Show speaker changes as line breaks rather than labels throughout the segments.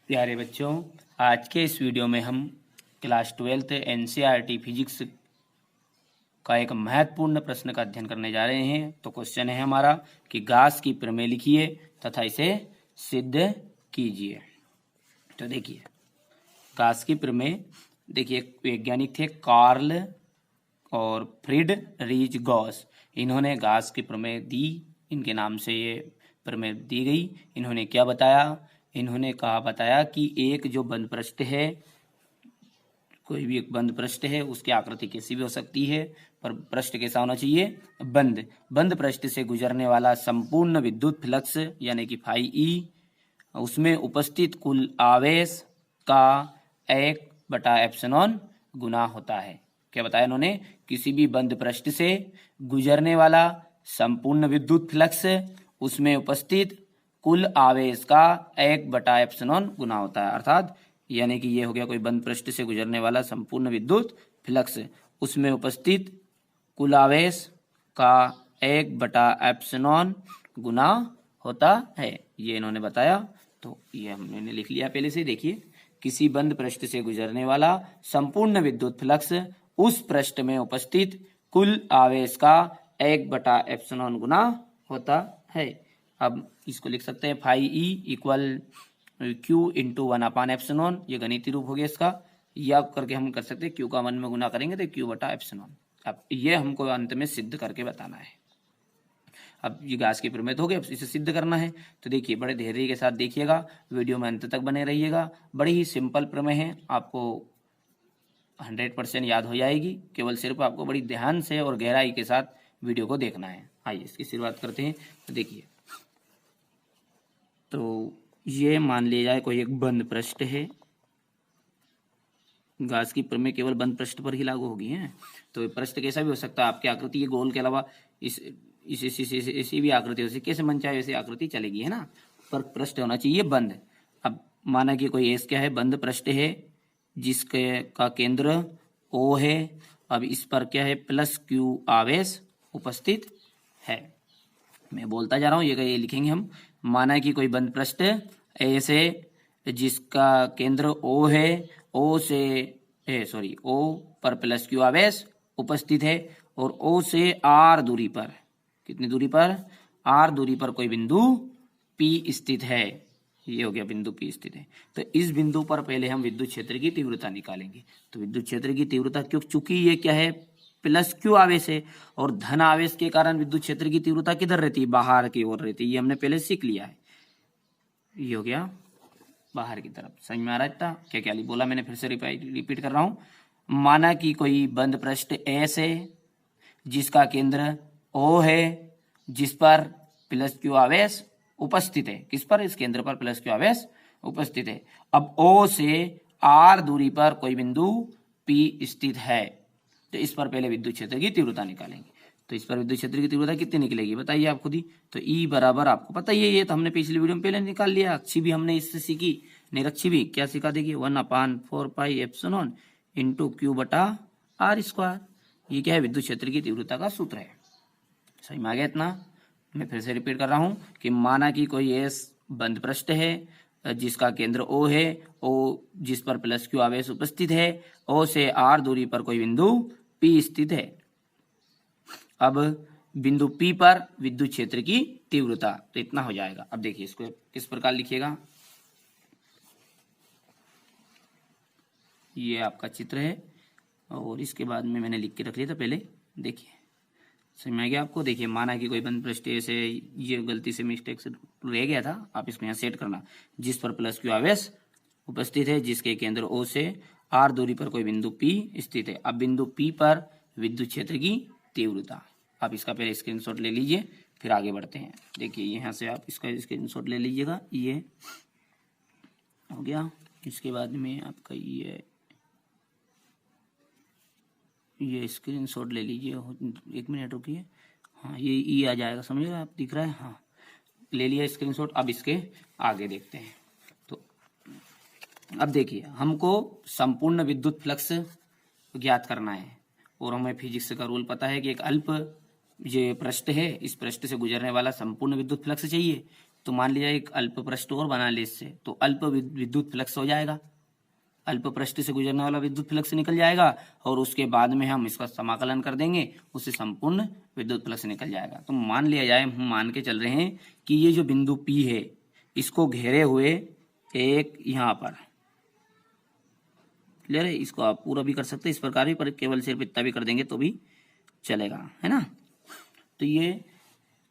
प्यारे बच्चों, आज के इस वीडियो में हम क्लास 12th एनसीईआरटी फिजिक्स का एक महत्वपूर्ण प्रश्न का अध्ययन करने जा रहे हैं। तो क्वेश्चन है हमारा कि गॉस की प्रमेय लिखिए तथा इसे सिद्ध कीजिए। तो देखिए, गॉस की प्रमेय, देखिए वैज्ञानिक थे कार्ल और फ्रीडरिच गॉस। इन्होंने गॉस की प्रमेय दी, इनके नाम से ये प्रमेय दी गई। इन्होंने क्या बताया? इन्होंने बताया कि एक जो बंद पृष्ठ है, कोई भी एक बंद पृष्ठ है, उसकी आकृति कैसी भी हो सकती है, पर पृष्ठ कैसा होना चाहिए? बंद पृष्ठ से गुजरने वाला संपूर्ण विद्युत फ्लक्स यानी कि फाई ई, उसमें उपस्थित कुल आवेश का 1/एप्सिलॉन गुना होता है। क्या बताया इन्होंने? किसी भी बंद पृष्ठ से गुजरने वाला संपूर्ण विद्युत फ्लक्स, उसमें उपस्थित कुल आवेश का 1/एप्सिलॉन गुना होता है। अर्थात यानी कि ये हो गया कोई बंद पृष्ठ से गुजरने वाला संपूर्ण विद्युत फ्लक्स, उसमें उपस्थित कुल आवेश का 1/एप्सिलॉन गुना होता है, ये इन्होंने बताया। तो ये हमने लिख लिया पहले से। देखिए, किसी बंद पृष्ठ से गुजरने वाला संपूर्ण विद्युत फ्लक्स उस पृष्ठ में उपस्थित कुल आवेश का 1/एप्सिलॉन गुना होता है। अब इसको लिख सकते हैं phi E equal Q into 1/एप्सिलॉन, ये गणितीय रूप हो गया इसका। या करके हम कर सकते हैं Q का 1 में गुना करेंगे तो Q/एप्सिलॉन। अब ये हमको अंत में सिद्ध करके बताना है। अब ये गॉस की प्रमेय हो गई, अब इसे सिद्ध करना है। तो देखिए, बड़े धैर्य के साथ देखिएगा, वीडियो में अंत तक बने रहिएगा। बड़ी ही सिंपल प्रमेय है, आपको 100% याद हो जाएगी। केवल सिर्फ आपको बड़ी ध्यान से और गहराई के साथ वीडियो को देखना है। आइए इसकी शुरुआत करते हैं। तो देखिए, तो ये मान लिया जाए कोई एक बंद पृष्ठ है। गॉस की प्रमेय केवल बंद पृष्ठ पर ही लागू होगी है। तो पृष्ठ कैसा भी हो सकता है, आपकी आकृति ये गोल के अलावा ऐसी भी आकृति हो सकती, कैसे मन चाहे वैसी आकृति चलेगी, है ना, पर पृष्ठ होना चाहिए बंद। अब माना कि कोई एस क्या है, बंद पृष्ठ है जिसके का केंद्र O है। अब इस पर क्या है, +Q आवेश उपस्थित है। मैं बोलता जा रहा हूँ, ये लिखेंगे हम। माना कि कोई बंद पृष्ठ ऐसे जिसका केंद्र O है, O पर +Q आवेश उपस्थित है, और O से R दूरी पर, कितनी दूरी पर? R दूरी पर कोई बिंदु P स्थित है। ये हो गया बिंदु P स्थित है। तो इस बिंदु पर पहले हम विद्युत क्षेत्र की तीव्रता निकालेंगे। तो विद्युत क्षेत्र की तीव्रता, चूंकि ये क्या है, +Q आवेश है, और धन आवेश के कारण विद्युत क्षेत्र की तीव्रता किधर रहती है? बाहर की ओर रहती है। ये हमने पहले सीख लिया है। ये हो गया बाहर की तरफ। समझ में आ रहा था क्या क्या बोला मैंने? फिर से रिपीट कर रहा हूं। माना कि कोई बंद पृष्ठ एस है जिसका केंद्र O है, जिस पर +Q आवेश उपस्थित है। किस पर? इस केंद्र पर +Q आवेश उपस्थित है। अब O से R दूरी पर कोई बिंदु P स्थित है। तो इस पर पहले विद्युत क्षेत्र की तीव्रता निकालेंगे। तो इस पर विद्युत क्षेत्र की तीव्रता कितनी निकलेगी, बताइए आप खुद ही। तो E बराबर, आपको पता ही है, ये तो हमने पिछली वीडियो में पहले निकाल लिया। अक्षी भी हमने इससे सीखी, निरक्षी भी। क्या सीखा? देखिए, 1/4πε इंटू Q/r²। ये क्या है? विद्युत क्षेत्र की तीव्रता का सूत्र है। सही में आ गया इतना? मैं फिर से रिपीट कर रहा हूं कि माना कि कोई एस बंद पृष्ठ है जिसका केंद्र O है, O जिस पर +Q आवेश उपस्थित है, O से R दूरी पर कोई बिंदु P स्थित है। अब बिंदु P पर विद्युत क्षेत्र की तीव्रता, तो इतना हो जाएगा। अब देखिए, इसको किस प्रकार लिखिएगा। ये आपका चित्र है, और इसके बाद में मैंने लिख के रख लिया था पहले। देखिए, समझ में आ गया आपको? देखिए, माना कि कोई बंद पृष्ठ से, ये गलती से मिस्टेक से रह गया था, आप इसको यहाँ सेट करना, जिस पर +Q आवेश उपस्थित है, जिसके केंद्र O से R दूरी पर कोई बिंदु P स्थित है। अब बिंदु P पर विद्युत क्षेत्र की तीव्रता, आप इसका पहले स्क्रीनशॉट ले लीजिए, फिर आगे बढ़ते हैं। देखिए, यहाँ से आप इसका स्क्रीनशॉट ले लीजिएगा। ये हो गया। इसके बाद में आपका ये स्क्रीनशॉट ले लीजिए। 1 मिनट रुकिए। हाँ, ये ई आ जाएगा, समझिएगा आप, दिख रहा है? हाँ, ले लिया स्क्रीनशॉट। अब इसके आगे देखते हैं। तो अब देखिए, हमको संपूर्ण विद्युत फ्लक्स ज्ञात करना है, और हमें फिजिक्स का रूल पता है कि एक अल्प ये पृष्ठ है, इस पृष्ठ से गुजरने वाला संपूर्ण विद्युत फ्लक्स चाहिए। तो मान लिया एक अल्प पृष्ठ और बना ले इससे, तो अल्प विद्युत फ्लक्स हो जाएगा, अल्प पृष्ठ से गुजरने वाला विद्युत फ्लक्स निकल जाएगा और उसके बाद में हम इसका समाकलन कर देंगे, उससे संपूर्ण विद्युत फ्लक्स निकल जाएगा। तो मान लिया जाए, हम मान के चल रहे हैं कि ये जो बिंदु P है इसको घेरे हुए एक यहाँ पर, क्लियर है, इसको आप पूरा भी कर सकते हैं इस प्रकार भी, पर केवल सिर्फ इतना भी कर देंगे तो भी चलेगा, है ना। तो ये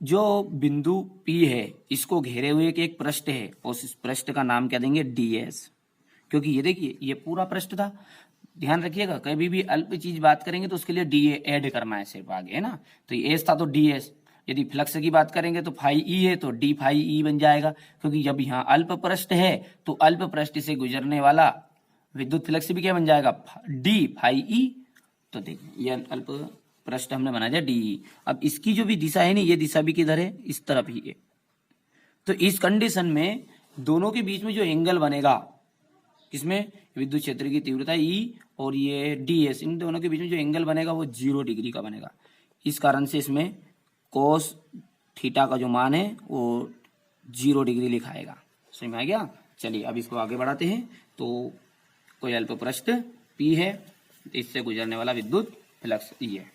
जो बिंदु P है इसको घेरे हुए एक पृष्ठ है और इस पृष्ठ का नाम क्या देंगे, DS, क्योंकि ये देखिए ये पूरा पृष्ठ था। ध्यान रखिएगा कभी भी अल्प चीज बात करेंगे तो उसके लिए डी ऐड करना है सिर्फ आगे, है ना। तो ये एस था तो DS, यदि फ्लक्स की बात करेंगे तो फाई ई है तो डी फाई ई बन जाएगा, क्योंकि जब यहाँ अल्प पृष्ठ है तो अल्प पृष्ठ से गुजरने वाला विद्युत फ्लक्स भी क्या बन जाएगा, डी फाई ई। तो देखिए ये अल्प पृष्ठ हमने बना दिया डी। अब इसकी जो भी दिशा है ना, ये दिशा भी किधर है, इस तरफ ही है। तो इस कंडीशन में दोनों के बीच में जो एंगल बनेगा, इसमें विद्युत क्षेत्र की तीव्रता ई और ये ds, इन दोनों के बीच में जो एंगल बनेगा वो 0 डिग्री का बनेगा। इस कारण से इसमें कोस थीटा का जो मान है वो 0 डिग्री लिखाएगा। समझ में आ गया। चलिए अब इसको आगे बढ़ाते हैं। तो कोई अल्प पृष्ठ P है, इससे गुजरने वाला विद्युत फ्लक्स E है,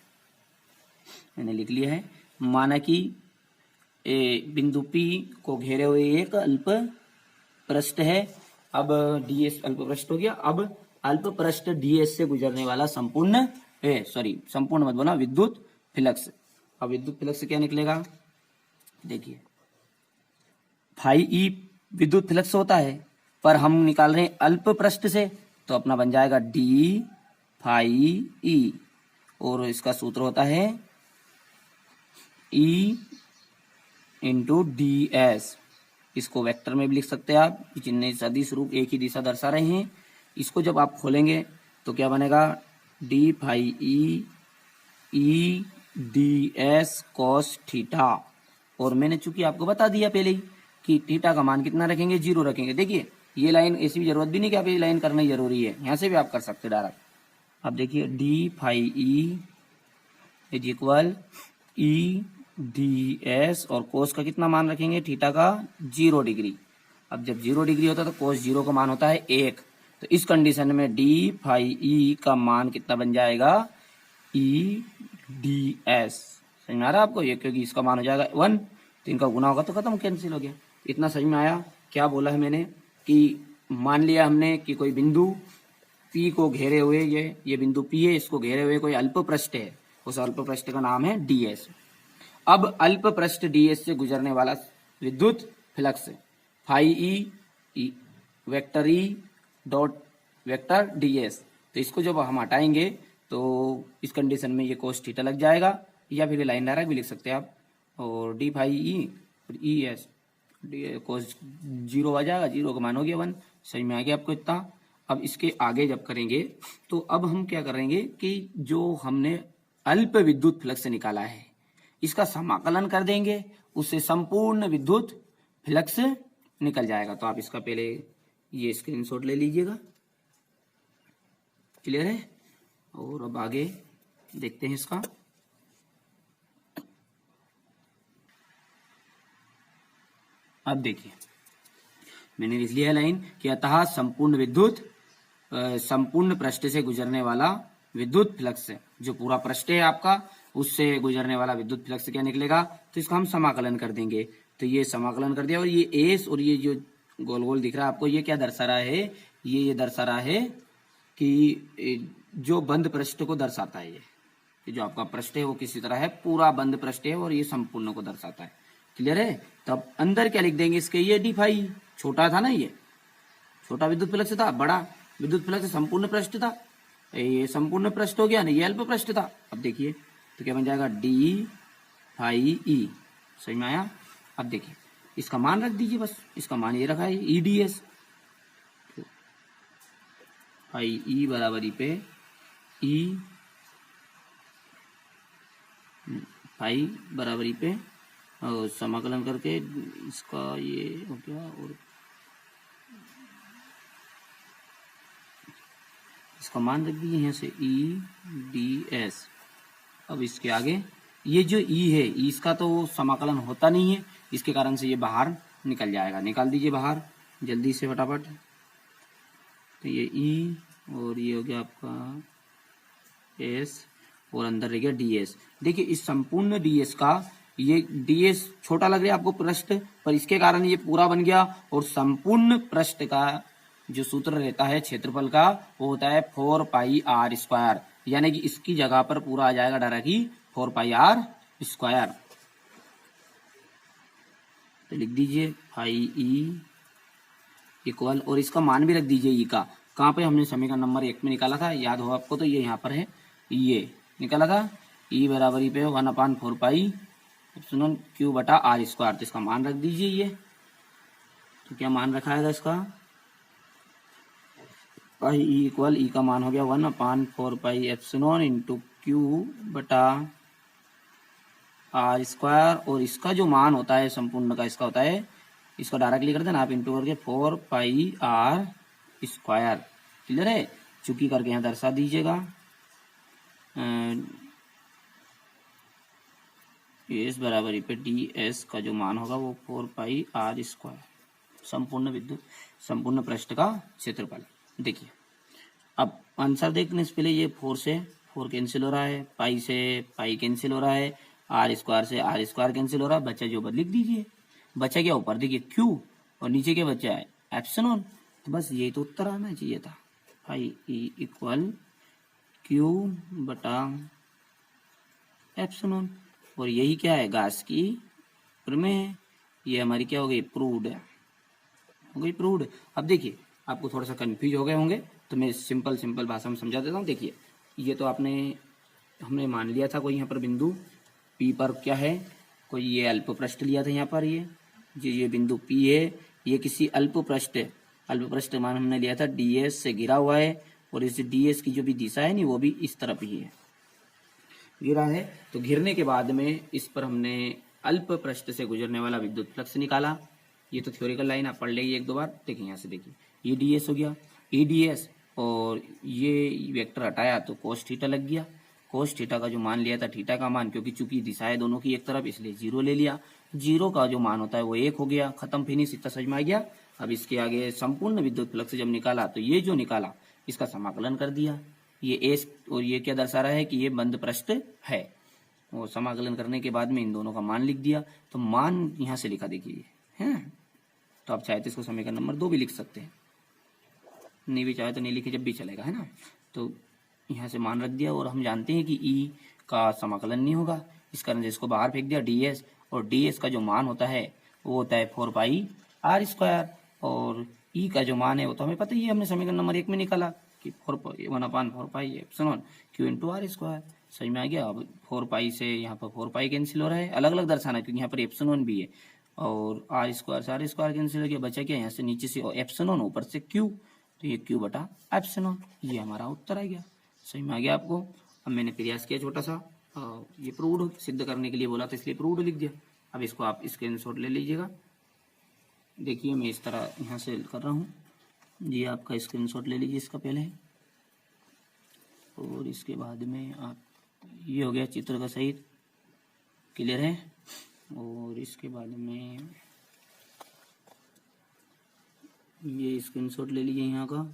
मैंने लिख लिया है। माना कि बिंदु P को घेरे हुए एक अल्प पृष्ठ है। अब ds अल्प पृष्ठ हो गया। अब अल्प पृष्ठ ds से गुजरने वाला संपूर्ण मत बोला, विद्युत फ्लक्स। अब विद्युत फ्लक्स क्या निकलेगा, देखिए फाई ई विद्युत फ्लक्स होता है, पर हम निकाल रहे हैं अल्प पृष्ठ से, तो अपना बन जाएगा डी फाई ई, और इसका सूत्र होता है E इंटू डी एस। इसको वेक्टर में भी लिख सकते हैं आप, चिन्ह सदिश रूप एक ही दिशा दर्शा रहे हैं। इसको जब आप खोलेंगे तो क्या बनेगा, d phi E d S cos theta. और मैंने चूंकि आपको बता दिया पहले ही कि थीटा का मान कितना रखेंगे, 0 रखेंगे। देखिए ये लाइन ऐसी भी जरूरत भी नहीं कि आप ये लाइन करना ही जरूरी है, यहाँ से भी आप कर सकते डायरेक्ट। अब देखिए d phi E is equal E d S, और कोस का कितना मान रखेंगे, थीटा का 0 डिग्री। अब जब 0 डिग्री होता है तो कोस 0 का मान होता है 1। तो इस कंडीशन में डी फाई ई का मान कितना बन जाएगा, ई डी एस। समझ में आ रहा है आपको ये, क्योंकि इसका मान हो जाएगा 1, तो इनका गुना होगा तो खत्म, कैंसिल हो गया। इतना समझ में आया। क्या बोला है मैंने कि मान लिया हमने कि कोई बिंदु P को घेरे हुए, ये बिंदु P है, इसको घेरे हुए कोई अल्प पृष्ठ है, उस अल्प पृष्ठ का नाम है ds। अब अल्प पृष्ठ ds से गुजरने वाला विद्युत flux phi E vector E dot vector ds। तो इसको जब हम हटाएंगे तो इस कंडीशन में ये कोस थीटा लग जाएगा, या फिर लाइन डायरेक्ट भी लिख सकते हैं आप, और डी फाई ई और ई एस कोस 0 आ जाएगा, 0 का मान हो गया 1। समझ में आ गया आपको इतना। अब इसके आगे जब करेंगे तो अब हम क्या करेंगे कि जो हमने अल्प विद्युत फ्लक्स निकाला है इसका समाकलन कर देंगे, उससे संपूर्ण विद्युत फ्लक्स निकल जाएगा। तो आप इसका पहले ये स्क्रीनशॉट ले लीजिएगा, क्लियर है। और अब आगे देखते हैं इसका। अब देखिए मैंने लिख लिया लाइन कि अतः संपूर्ण पृष्ठ से गुजरने वाला विद्युत फ्लक्स, जो पूरा पृष्ठ है आपका उससे गुजरने वाला विद्युत फ्लक्स क्या निकलेगा, तो इसका हम समाकलन कर देंगे। तो ये समाकलन कर दिया, और ये एस और ये जो गोल गोल दिख रहा है आपको, ये क्या दर्शा रहा है, ये दर्शा रहा है कि जो बंद पृष्ठ को दर्शाता है। ये जो आपका पृष्ठ है वो किसी तरह है, पूरा बंद पृष्ठ है, और ये संपूर्ण को दर्शाता है। क्लियर है। तब अंदर क्या लिख देंगे इसके, ये डी फाई, छोटा था ना, ये छोटा विद्युत फ्लक्स था, बड़ा विद्युत फ्लक्स संपूर्ण पृष्ठ था, ये संपूर्ण पृष्ठ हो गया ना, ये अल्प पृष्ठ था। अब देखिए तो क्या बन जाएगा, डी फाई ई। समझ में आया। अब देखिए इसका मान रख दीजिए, बस इसका मान ये रखा है E d S, phi E बराबरी पे ई फाई बराबरी पे और समाकलन करके इसका ये हो गया, और इसका मान रख दीजिए यहाँ से ई डी एस। अब इसके आगे ये जो ई है, इसका तो समाकलन होता नहीं है, इसके कारण से ये बाहर निकल जाएगा। निकाल दीजिए बाहर जल्दी से फटाफट। तो ये ई और ये हो गया आपका एस और अंदर रह गया ds। देखिए इस संपूर्ण ds का, ये ds छोटा लग रहा है आपको पृष्ठ, पर इसके कारण ये पूरा बन गया। और संपूर्ण पृष्ठ का जो सूत्र रहता है क्षेत्रफल का, वो होता है 4 पाई r स्क्वायर, यानी कि इसकी जगह पर पूरा आ जाएगा डायरेक्टली 4 पाई r स्क्वायर। तो लिख दीजिए फाई ई इक्वल, और इसका मान भी रख दीजिए ई का। कहाँ पे हमने समीकरण नंबर 1 में निकाला था, याद हो आपको, तो ये यहाँ पर है, ये निकाला था ई बराबर ई पे 1/4 पाई एप्सिलॉन क्यू बटा आर स्क्वायर। तो इसका मान रख दीजिए ये। तो क्या मान रखा है इसका, पाई ई इक्वल, ई का मान हो गया 1/4 पाई एप्सिलॉन इंटू क्यू बटा आर स्क्वायर। और इसका जो मान होता है संपूर्ण का, इसका होता है, इसको डायरेक्टली कर देना आप, इंटू करके 4 पाई आर स्क्वायर। क्लियर है, चूंकि करके यहाँ दर्शा दीजिएगा। एस बराबर पे डी एस का जो मान होगा वो 4 पाई आर स्क्वायर, संपूर्ण विद्युत संपूर्ण पृष्ठ का क्षेत्रफल। देखिए अब आंसर देखने से पहले ये 4 से 4 कैंसिल हो रहा है, पाई से पाई कैंसिल हो रहा है, आर स्क्वायर से आर स्क्वायर कैंसिल हो रहा है, बच्चा जो बद लिख दीजिए। बचा क्या ऊपर, देखिए क्यू, और नीचे क्या बचा है एप्सिलॉन। तो बस यही तो उत्तर आना चाहिए था, फाई ई इक्वल क्यू बटा एप्सिलॉन। और यही क्या है, गास की प्रमेय है। ये हमारी क्या हो गई, प्रूव्ड है, हो गई प्रूव्ड। अब देखिए आपको थोड़ा सा कंफ्यूज हो गए होंगे, तो मैं सिंपल भाषा में समझा देता हूँ। देखिए ये तो हमने मान लिया था कोई यहाँ पर बिंदु P पर क्या है, कोई ये अल्प पृष्ठ लिया था यहाँ पर, ये बिंदु P है, ये किसी अल्प पृष्ठ मान हमने लिया था ds से गिरा हुआ है, और इस ds की जो भी दिशा है नहीं, वो भी इस तरफ ही है, गिरा है। तो गिरने के बाद में इस पर हमने अल्प पृष्ठ से गुजरने वाला विद्युत फ्लक्स निकाला। ये तो थ्योरिकल लाइन आप पढ़ लेंगे एक दो बार। देखिए यहाँ से देखिए, ये ds हो गया, ये ds, और ये वेक्टर हटाया तो cos थीटा लग गया। cos थीटा का जो मान लिया था, थीटा का मान, क्योंकि चूंकि दिशाएं दोनों की एक तरफ, इसलिए 0 ले लिया। 0 का जो मान होता है वो 1 हो गया, खत्म, फिनिश, इतना समझ में आ गया। अब इसके आगे संपूर्ण विद्युत फ्लक्स जब निकाला, तो ये जो निकाला इसका समाकलन कर दिया। ये एस, और ये क्या दर्शा रहा है कि ये बंद पृष्ठ है, और समाकलन करने के बाद में इन दोनों का मान लिख दिया। तो मान यहाँ से लिखा, देखिए है। तो आप चाहे तो इसको समीकरण नंबर 2 भी लिख सकते हैं, नहीं भी चाहे तो नहीं लिखे, जब भी चलेगा, है ना। तो यहाँ से मान रख दिया, और हम जानते हैं कि ई का समाकलन नहीं होगा, इस कारण से इसको बाहर फेंक दिया ds। और ds का जो मान होता है वो होता है 4 पाई आर स्क्वायर, और ई का जो मान है वो तो हमें पता ही है, हमने समीकरण नंबर 1 में निकाला कि 1/4 pi epsilon q into r square. समझ में आ गया। अब 4 पाई से यहाँ पर 4 पाई कैंसिल हो रहा है, अलग अलग दर्शाना, क्योंकि यहाँ पर एप्सिलॉन भी है, और आर स्क्वायर से आर स्क्वायर कैंसिल हो गया, बचा क्या यहाँ से नीचे से एप्सिलॉन, ऊपर से क्यू, तो ये क्यू बटा एप्सिलॉन, ये हमारा उत्तर आ गया। सही में आ गया आपको। अब मैंने प्रयास किया छोटा सा, ये प्रूव्ड सिद्ध करने के लिए बोला था, इसलिए प्रूव्ड लिख दिया। अब इसको आप स्क्रीनशॉट ले लीजिएगा। देखिए मैं इस तरह यहाँ से कर रहा हूँ, ये आपका स्क्रीनशॉट ले लीजिए इसका पहले, और इसके बाद में आप, ये हो गया चित्र का सहित, क्लियर है। और इसके बाद में ये स्क्रीनशॉट ले लीजिए यहाँ का,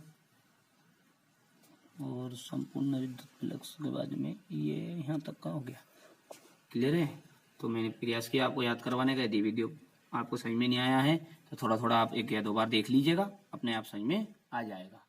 और संपूर्ण विद्युत फ्लक्स के बाद में ये यहाँ तक का हो गया, क्लियर है। तो मैंने प्रयास किया आपको याद करवाने का। यदि वीडियो आपको समझ में नहीं आया है तो थोड़ा थोड़ा आप 1 या 2 बार देख लीजिएगा, अपने आप समझ में आ जाएगा।